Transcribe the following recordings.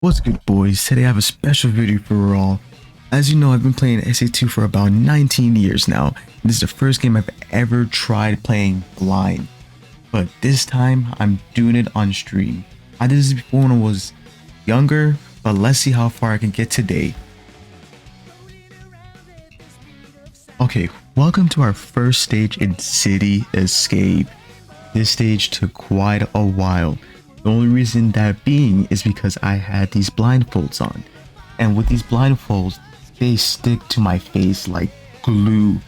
What's good, boys? Today I have a special video for all. As you know, I've been playing SA2 for about 19 years now. This is the first game I've ever tried playing blind, but this time I'm doing it on stream. I did this before when I was younger, but let's see how far I can get today. Okay, welcome to our first stage in City Escape. This stage took quite a while. The only reason that being is because I had these blindfolds on. And with these blindfolds, they stick to my face like glue.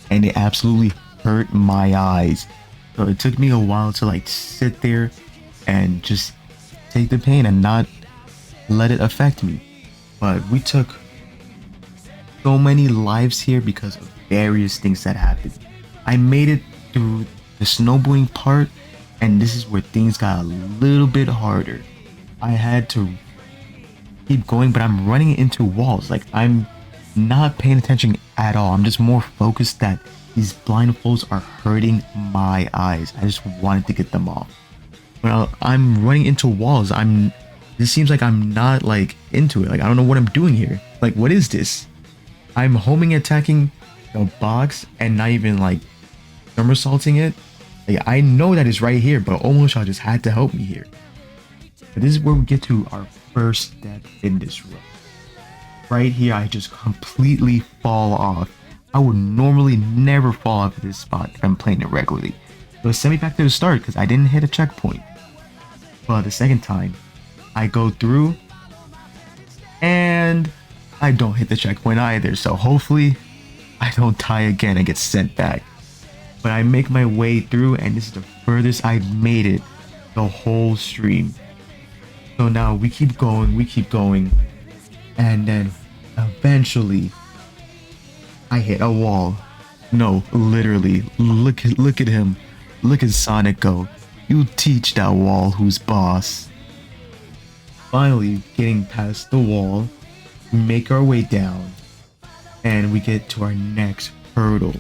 And they absolutely hurt my eyes. So it took me a while to like sit there and just take the pain and not let it affect me. But we took so many lives here because of various things that happened. I made it through the snowboarding part, and this is where things got a little bit harder. I had to keep going, but I'm running into walls. Like, I'm not paying attention at all. I'm just more focused that these blindfolds are hurting my eyes. I just wanted to get them off. But I'm running into walls. This seems like I'm not like into it. Like, I don't know what I'm doing here. Like, what is this? I'm homing attacking the box and not even like somersaulting it. Like, I know that it's right here, but almost y'all just had to help me here. But this is where we get to our first step in this run. Right here, I just completely fall off. I would normally never fall off at this spot if I'm playing it regularly. So it sent me back to the start because I didn't hit a checkpoint. But the second time, I go through and I don't hit the checkpoint either. So hopefully I don't die again and get sent back. But I make my way through, and this is the furthest I've made it the whole stream. So now we keep going, and then eventually I hit a wall. No, literally, look at him. Look at Sonic go. You teach that wall who's boss. Finally getting past the wall, we make our way down, and we get to our next hurdle.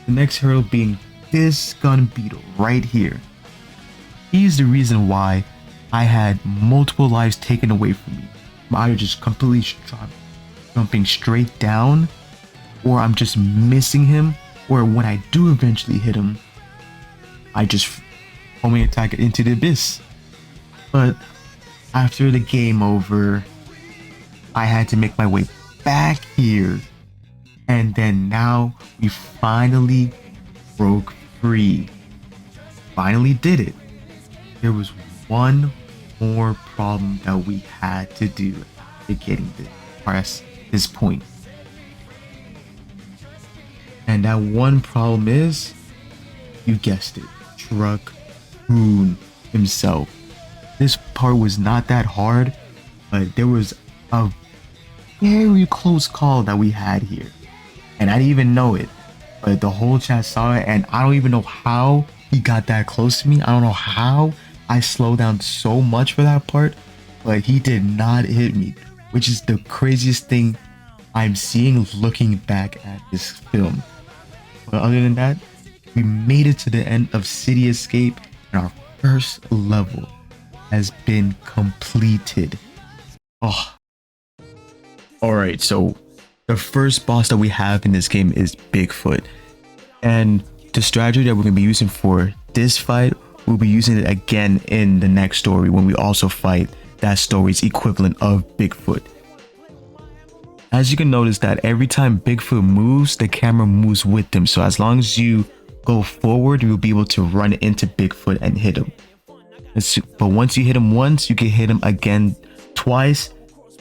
The next hurdle being this gun beetle right here. He's the reason why I had multiple lives taken away from me. I'm either just completely jumping straight down, or I'm just missing him, or when I do eventually hit him, I just homing attack it into the abyss. But after the game over, I had to make my way back here. And then now we finally broke free. Finally did it. There was one more problem that we had to do to getting past this point. And that one problem is, you guessed it, Truck-kun himself. This part was not that hard, but there was a very close call that we had here. And I didn't even know it, but the whole chat saw it, and I don't even know how he got that close to me. I don't know how I slowed down so much for that part, but he did not hit me, which is the craziest thing I'm seeing looking back at this film. But other than that, we made it to the end of City Escape, and our first level has been completed. Oh. Alright, so the first boss that we have in this game is Bigfoot, and the strategy that we're going to be using for this fight, we'll be using it again in the next story when we also fight that story's equivalent of Bigfoot. As you can notice that every time Bigfoot moves, the camera moves with him, so as long as you go forward, you'll be able to run into Bigfoot and hit him. But once you hit him once, you can hit him again twice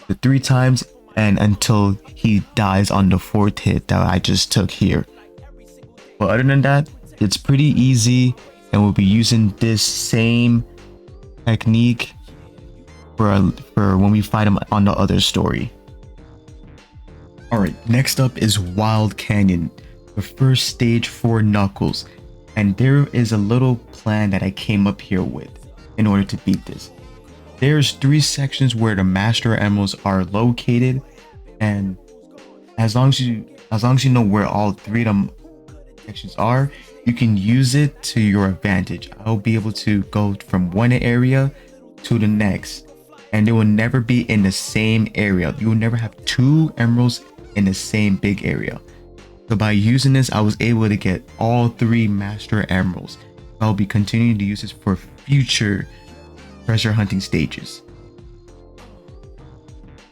to 3 times, and until he dies on the 4th hit that I just took here. But other than that, it's pretty easy, and we'll be using this same technique for when we fight him on the other story. Alright, next up is Wild Canyon, the first stage for Knuckles, and there is a little plan that I came up here with in order to beat this. There's 3 sections where the Master Emeralds are located, and as long as you know where all 3 of them sections are, you can use it to your advantage. I'll be able to go from one area to the next, and they will never be in the same area. You will never have two emeralds in the same big area. So by using this, I was able to get all three master emeralds. I'll be continuing to use this for future treasure hunting stages.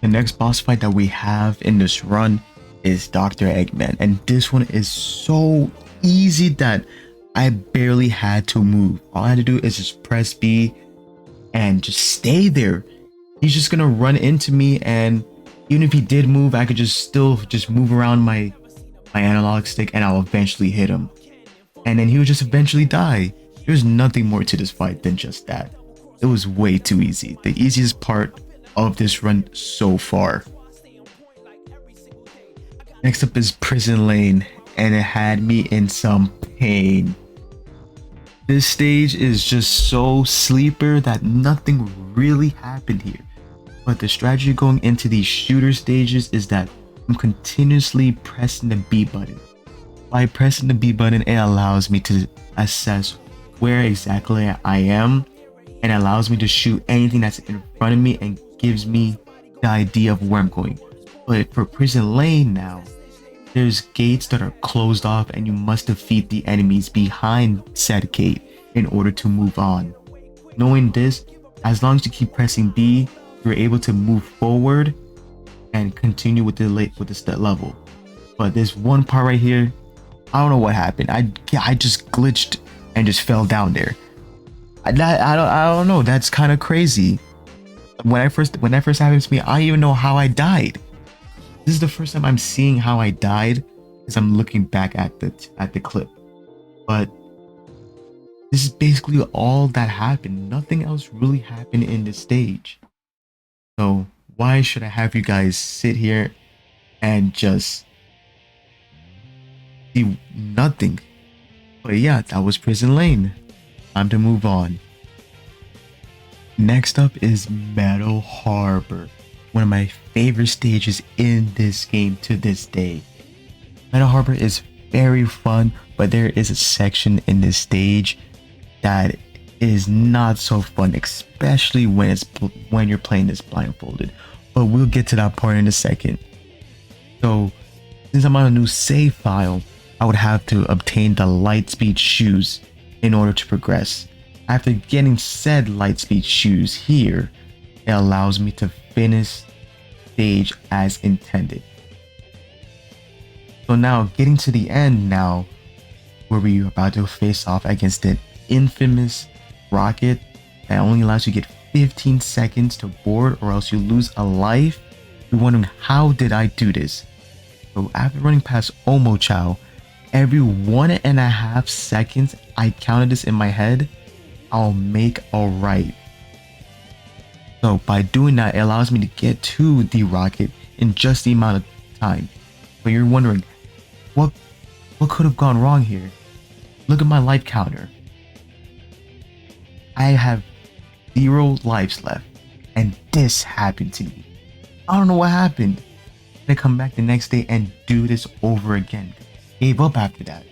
The next boss fight that we have in this run is Dr. Eggman, and this one is so easy that I barely had to move. All I had to do is just press B and just stay there. He's just gonna run into me, and even if he did move, I could still move around my analog stick and I'll eventually hit him. And then he would just eventually die. There's nothing more to this fight than just that. It was way too easy. The easiest part of this run so far. Next up is Prison Lane, and it had me in some pain. This stage is just so sleeper that nothing really happened here. But the strategy going into these shooter stages is that I'm continuously pressing the B button. By pressing the B button, it allows me to assess where exactly I am, and allows me to shoot anything that's in front of me and gives me the idea of where I'm going. But for Prison Lane now, there's gates that are closed off and you must defeat the enemies behind said gate in order to move on. Knowing this, as long as you keep pressing B, you're able to move forward and continue with the level. But this one part right here, I don't know what happened. I just glitched and just fell down there. I don't know. That's kind of crazy. When that first happened to me, I don't even know how I died. This is the first time I'm seeing how I died as I'm looking back at the clip. But this is basically all that happened. Nothing else really happened in this stage. So why should I have you guys sit here and just see nothing? But yeah, that was Prison Lane. Time to move on. Next up is Metal Harbor, one of my favorite stages in this game to this day. Metal Harbor is very fun, but there is a section in this stage that is not so fun, especially when you're playing this blindfolded. But we'll get to that part in a second. So since I'm on a new save file, I would have to obtain the Lightspeed shoes in order to progress. After getting said Lightspeed shoes here, it allows me to finish stage as intended. So now getting to the end now, where we are about to face off against an infamous rocket that only allows you to get 15 seconds to board or else you lose a life. You're wondering, how did I do this? So after running past Omo Chow, every 1.5 seconds, I counted this in my head, I'll make a right. So by doing that, it allows me to get to the rocket in just the amount of time. But you're wondering, what could have gone wrong here? Look at my life counter. I have 0 lives left, and this happened to me. I don't know what happened. I come back the next day and do this over again. Gave up after that.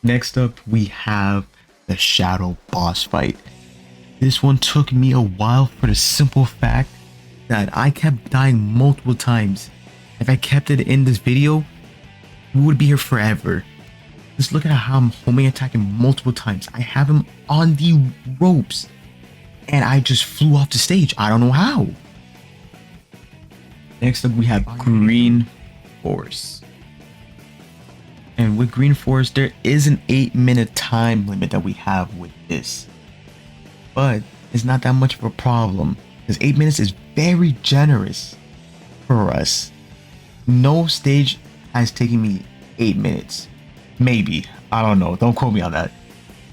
Next up, we have the Shadow boss fight. This one took me a while for the simple fact that I kept dying multiple times. If I kept it in this video, we would be here forever. Just look at how I'm homing attacking multiple times. I have him on the ropes and I just flew off the stage. I don't know how. Next up, we have Green Force. And with Green Force, there is an 8-minute time limit that we have with this. But it's not that much of a problem, because 8 minutes is very generous for us. No stage has taken me 8 minutes. Maybe. I don't know. Don't quote me on that.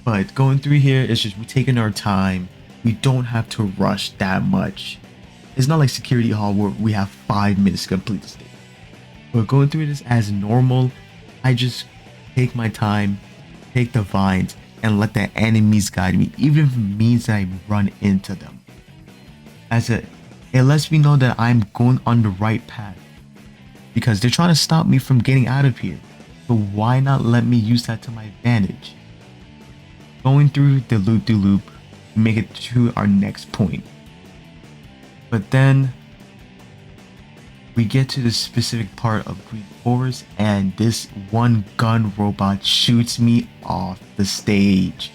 But going through here is just we're taking our time. We don't have to rush that much. It's not like Security Hall where we have 5 minutes to complete the stage. But going through this as normal, I just take my time, take the vines, and let the enemies guide me, even if it means that I run into them. It lets me know that I'm going on the right path, because they're trying to stop me from getting out of here. So why not let me use that to my advantage? Going through the loop-de-loop, make it to our next point. But then we get to the specific part of Green Forest, and this one gun robot shoots me off the stage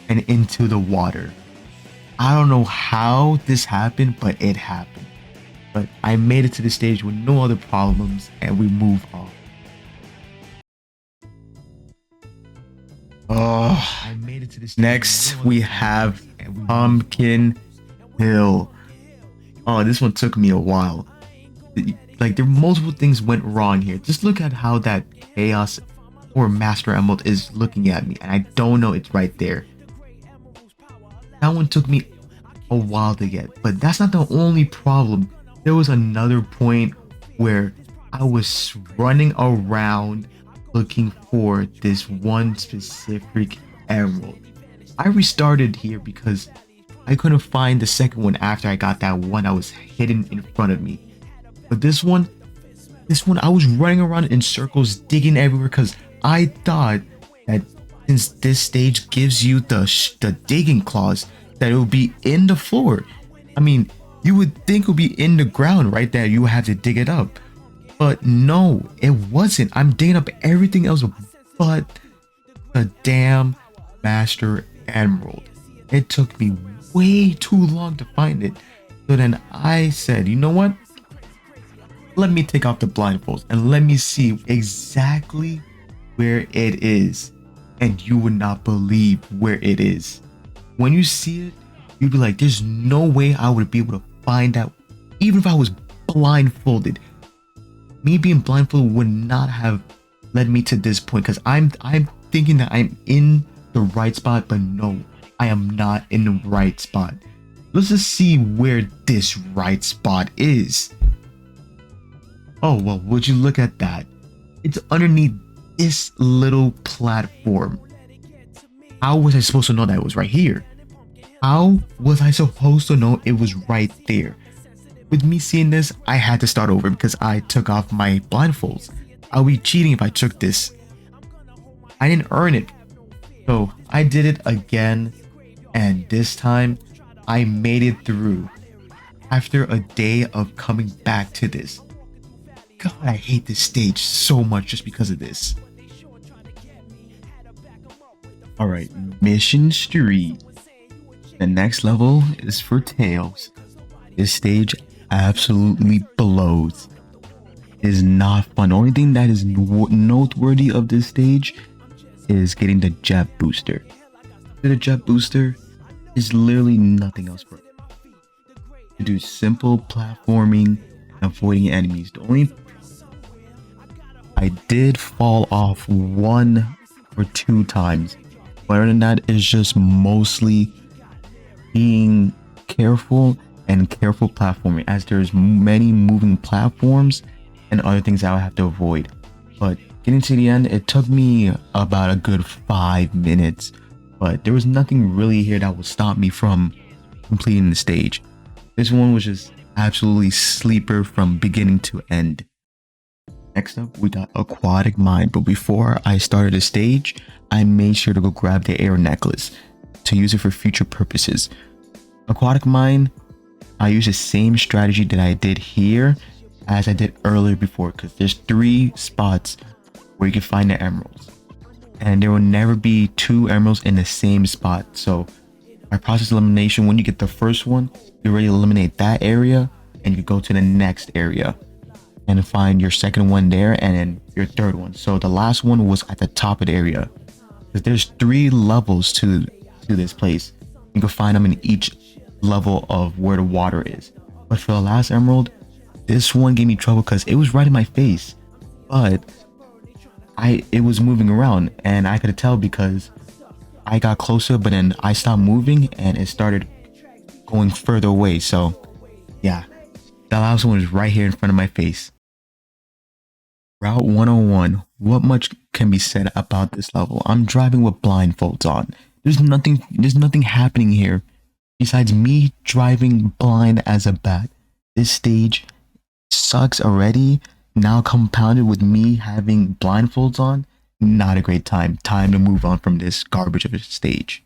and into the water. I don't know how this happened, but it happened. But I made it to the stage with no other problems, and we move on. Oh, I made it to this. Next, we have Pumpkin Hill. Oh, this one took me a while. Like, there multiple things went wrong here. Just look at how that Chaos or Master Emerald is looking at me, and I don't know it's right there. That one took me a while to get, but that's not the only problem. There was another point where I was running around looking for this one specific emerald. I restarted here because I couldn't find the second one after I got that one that was hidden in front of me. But this one I was running around in circles, digging everywhere, because I thought that since this stage gives you the digging claws, that it would be in the floor. I mean, you would think it would be in the ground right there. You would have to dig it up. But no, it wasn't. I'm digging up everything else but the damn Master Emerald. It took me way too long to find it. So then I said, you know what? Let me take off the blindfolds and let me see exactly where it is. And you would not believe where it is. When you see it, you'd be like, there's no way I would be able to find that, even if I was blindfolded. Me being blindfolded would not have led me to this point, because I'm thinking that I'm in the right spot, but no, I am not in the right spot. Let's just see where this right spot is. Oh, well, would you look at that? It's underneath this little platform. How was I supposed to know that it was right here? How was I supposed to know it was right there? With me seeing this, I had to start over because I took off my blindfolds. I would be cheating if I took this. I didn't earn it. So I did it again, and this time I made it through. After a day of coming back to this. God, I hate this stage so much just because of this. Alright, Mission Street. The next level is for Tails. This stage absolutely blows. It is not fun. The only thing that is noteworthy of this stage is getting the jet booster. The jet booster is literally nothing else for it. To do simple platforming and avoiding enemies. The only I did fall off 1 or 2 times. Other than that, it's just mostly being careful and careful platforming, as there's many moving platforms and other things I would have to avoid. But getting to the end, it took me about a good 5 minutes, but there was nothing really here that would stop me from completing the stage. This one was just absolutely sleeper from beginning to end. Next up, we got Aquatic Mine, but before I started the stage, I made sure to go grab the air necklace to use it for future purposes. Aquatic Mine, I use the same strategy that I did here as I did earlier before, because there's 3 spots where you can find the emeralds, and there will never be 2 emeralds in the same spot. So by process elimination, when you get the first one, you already eliminate that area and you go to the next area and find your second one there, and then your third one. So the last one was at the top of the area, because there's 3 levels to this place. You can find them in each level of where the water is. But for the last emerald, this one gave me trouble because it was right in my face, but it was moving around, and I could tell because I got closer, but then I stopped moving and it started going further away. So yeah, that last one was right here in front of my face. Route 101. What much can be said about this level? I'm driving with blindfolds on. There's nothing happening here besides me driving blind as a bat. This stage sucks already. Now compounded with me having blindfolds on. Not a great time. Time to move on from this garbage of a stage.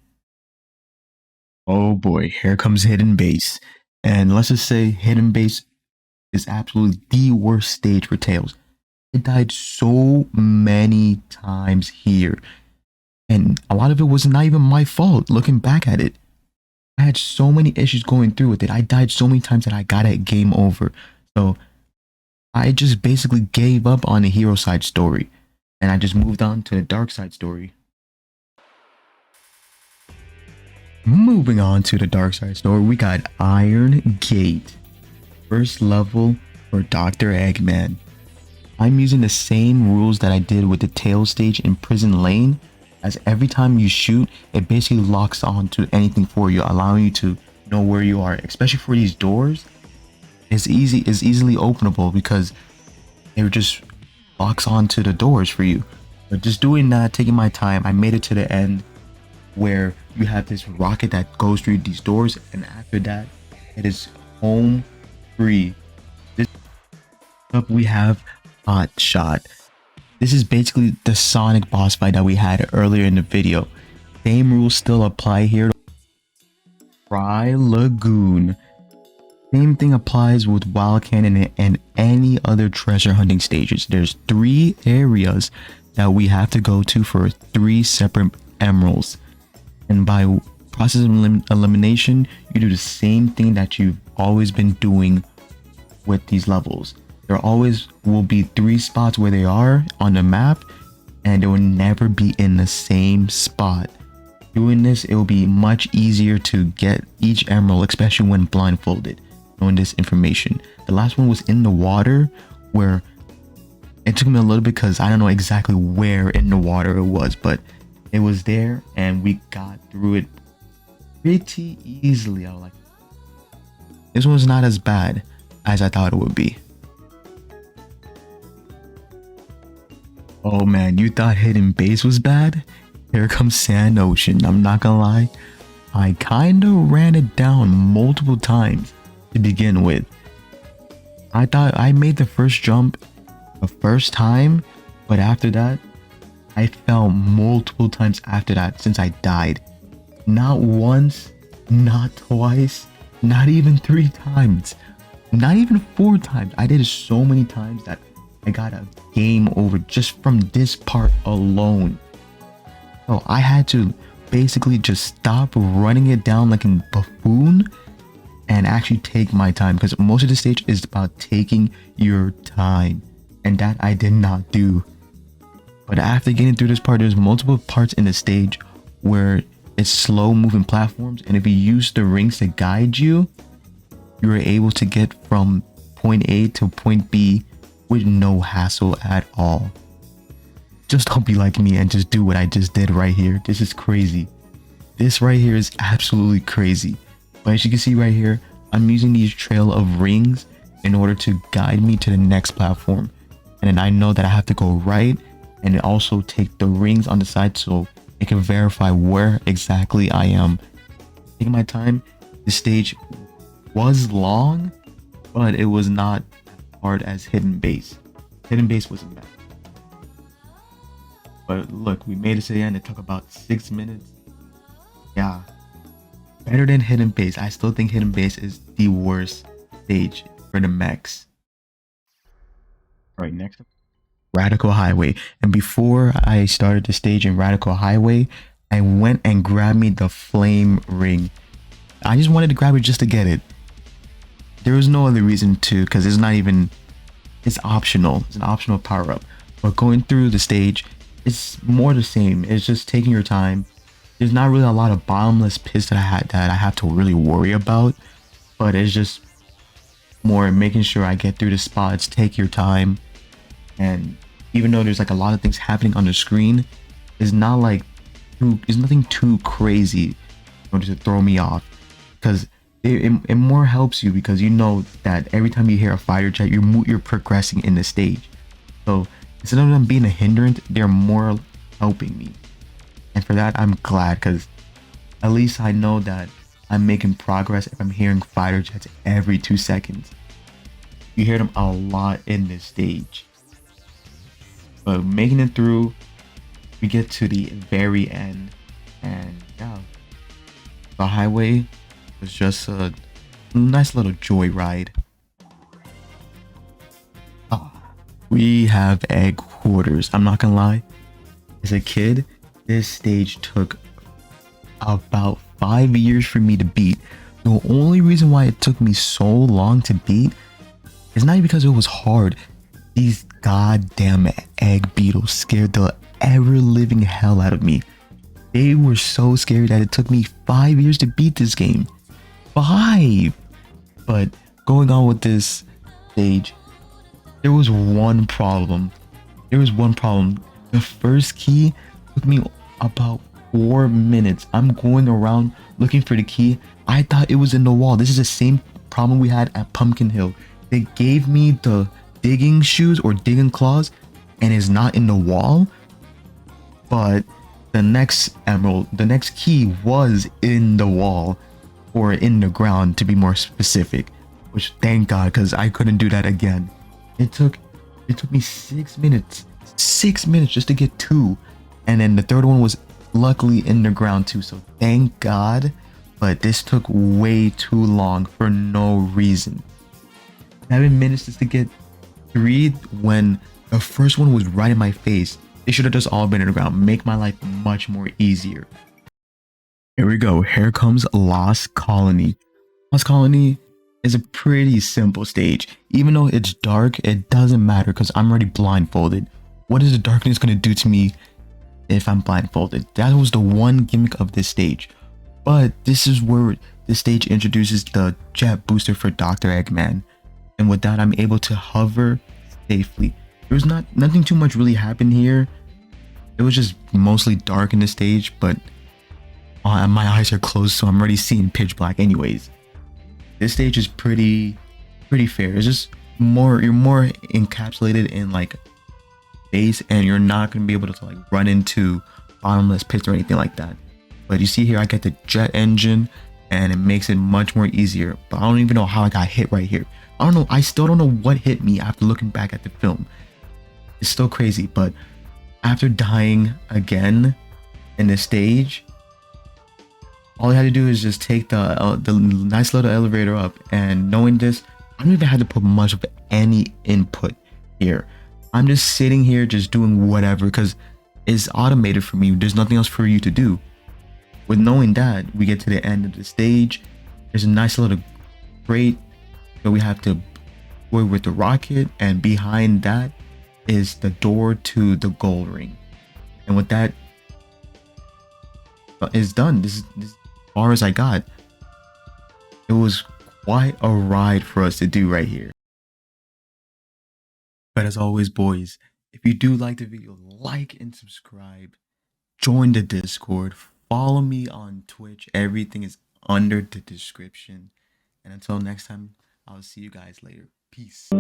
Oh boy, here comes hidden base. And let's just say hidden base is absolutely the worst stage for Tails. I died so many times here. And a lot of it was not even my fault looking back at it. I had so many issues going through with it. I died so many times that I got it game over. So I just basically gave up on the hero side story. And I just moved on to the dark side story. Moving on to the dark side story, we got Iron Gate. First level for Dr. Eggman. I'm using the same rules that I did with the tail stage in Prison Lane, as every time you shoot, it basically locks on to anything for you, allowing you to know where you are. Especially for these doors, it's easily openable because it just locks on to the doors for you. But just doing that, taking my time, I made it to the end where you have this rocket that goes through these doors, and after that, it is home free. This up we have Hot Shot. This is basically the Sonic boss fight that we had earlier in the video. Same rules still apply here. Fry Lagoon. Same thing applies with Wild Cannon and any other treasure hunting stages. There's 3 areas that we have to go to for 3 separate emeralds. And by process of elimination, you do the same thing that you've always been doing with these levels. There always will be 3 spots where they are on the map, and they will never be in the same spot. Doing this, it will be much easier to get each emerald, especially when blindfolded, knowing this information. The last one was in the water, where it took me a little bit because I don't know exactly where in the water it was, but it was there and we got through it pretty easily. I was like, this one's not as bad as I thought it would be. Oh man, you thought hidden base was bad? Here comes Sand Ocean. I'm not gonna lie, I kinda ran it down multiple times to begin with. I thought I made the first jump the first time, but after that, I fell multiple times after that since I died. Not once, not twice, not even 3 times, not even 4 times. I did it so many times that I got a game over just from this part alone. So I had to basically just stop running it down like a buffoon and actually take my time, because most of the stage is about taking your time, and that I did not do. But after getting through this part, there's multiple parts in the stage where it's slow moving platforms, and if you use the rings to guide you, you are able to get from point A to point B with no hassle at all. Just don't be like me and just do what I just did right here. This is crazy. This right here is absolutely crazy. But as you can see right here, I'm using these trail of rings in order to guide me to the next platform. And then I know that I have to go right, and also take the rings on the side so it can verify where exactly I am. Taking my time. The stage was long, but it was not as hard as hidden base. Hidden base wasn't bad. But look, we made it to the end. It took about 6 minutes. Yeah, better than hidden base. I still think hidden base is the worst stage for the mechs. All right, next up, Radical Highway. And before I started the stage in Radical Highway, I went and grabbed me the flame ring. I just wanted to grab it just to get it. There was no other reason to, because it's not even, it's optional. It's an optional power up. But going through the stage, it's more the same. It's just taking your time. There's not really a lot of bottomless pits that I have to really worry about, but it's just more making sure I get through the spots. Take your time. And even though there's like a lot of things happening on the screen, it's not like there's nothing too crazy in order to throw me off, because it more helps you, because you know that every time you hear a fighter jet, you're progressing in the stage. So instead of them being a hindrance, they're more helping me, and for that I'm glad, because at least I know that I'm making progress if I'm hearing fighter jets every 2 seconds. You hear them a lot in this stage. But making it through, we get to the very end, and yeah, The highway was just a nice little joyride. Ah, we have egg quarters. I'm not gonna lie. As a kid, this stage took about 5 years for me to beat. The only reason why it took me so long to beat is not because it was hard. These goddamn egg beetles scared the ever living hell out of me. They were so scary that it took me 5 years to beat this game. 5! But going on with this stage, there was one problem. The first key took me about 4 minutes. I'm going around looking for the key. I thought it was in the wall. This is the same problem we had at Pumpkin Hill. They gave me the digging shoes or digging claws and it's not in the wall. But the next key was in the wall or in the ground to be more specific. Which thank God, because I couldn't do that again. It took me 6 minutes. 6 minutes just to get two. And then the third one was luckily in the ground too. So thank God. But this took way too long for no reason. 7 minutes just to get three when the first one was right in my face. They should have just all been in the ground. Make my life much more easier. Here we go. Here comes Lost Colony. Lost Colony is a pretty simple stage. Even though it's dark, it doesn't matter because I'm already blindfolded. What is the darkness going to do to me if I'm blindfolded? That was the one gimmick of this stage. But this is where this stage introduces the jet booster for Dr. Eggman. And with that, I'm able to hover safely. There's nothing too much really happened here. It was just mostly dark in the stage, but my eyes are closed, so I'm already seeing pitch black anyways. This stage is pretty fair. It's just you're more encapsulated in like space, and you're not gonna be able to like run into bottomless pits or anything like that. But you see here, I get the jet engine, and it makes it much more easier. But I don't even know how I got hit right here. I don't know. I still don't know what hit me after looking back at the film. It's still crazy, but after dying again in this stage, all I had to do is just take the nice little elevator up. And knowing this, I don't even have to put much of any input here. I'm just sitting here just doing whatever because it's automated for me. There's nothing else for you to do. With knowing that, we get to the end of the stage. There's a nice little crate that we have to go with the rocket, and behind that is the door to the gold ring. And with that is done. This is as far as I got. It was quite a ride for us to do right here. But as always, boys, if you do like the video, like and subscribe. Join the Discord. Follow me on Twitch. Everything is under the description. And until next time, I'll see you guys later. Peace.